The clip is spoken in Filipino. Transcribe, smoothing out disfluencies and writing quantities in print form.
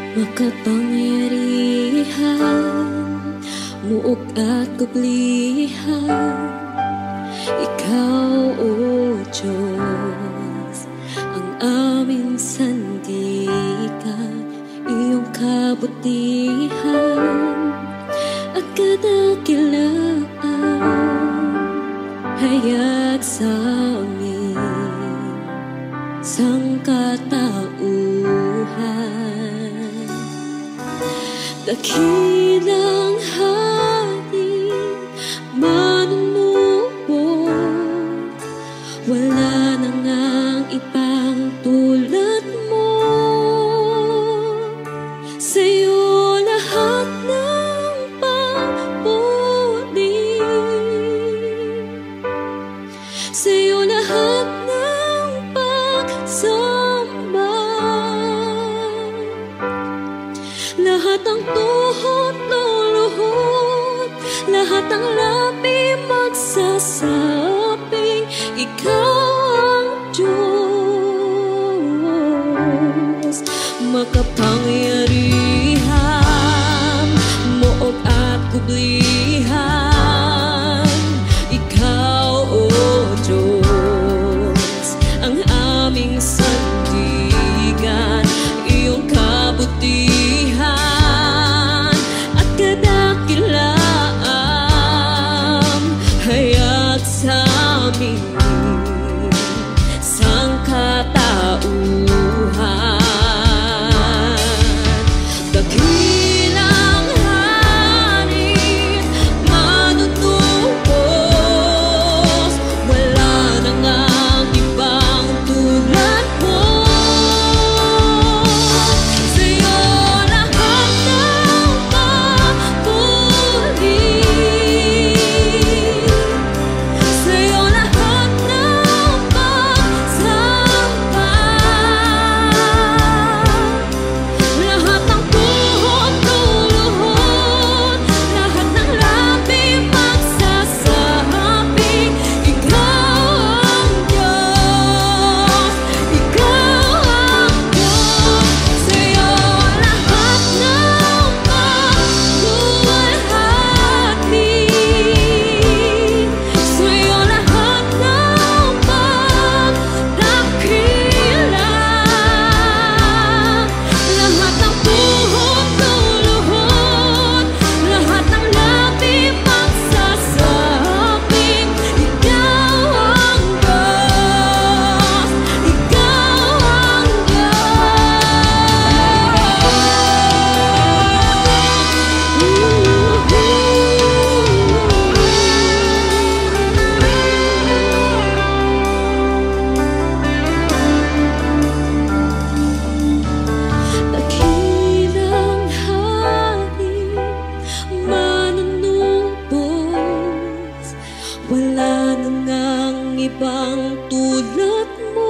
Makapangyarihan, muog at kublihan, Ikaw, O Diyos, ang aming sandigan. Iyong kabutihan at kadakilaan hayag sa amin sangkatauhan. Dakilang hari, manunubos, wala na ngang ibang tulad mo. Sa'yo lahat ng papuri, sa'yo lahat ng pagsamba, lahat ng tuhod luluhod, lahat ng labi magsasabing Ikaw ang Diyos. Makapangyarihan, muog at kublihan, Ikaw, O Diyos, ang aming sandigan. Iyong kabutihan at kadakilaan hayag sa amin sangkatauhan. Dakilang hari, manunubos, wala na ngang ibang tulad mo. Sa'yo lahat ng papuri, sa'yo lahat ng pagsamba, lahat ng tuhod luluhod, lahat ng labi magsasabing Ikaw ang Diyos, Ikaw ang Diyos. Sa'yo lahat ng pagluwalhati, sa'yo lahat ng pagdakila, lahat ng tuhod luluhod, lahat ng labi magsasabing Ikaw ang Diyos, Ikaw ang Dakilang hari, manunubos, wala na ngang ibang tulad mo.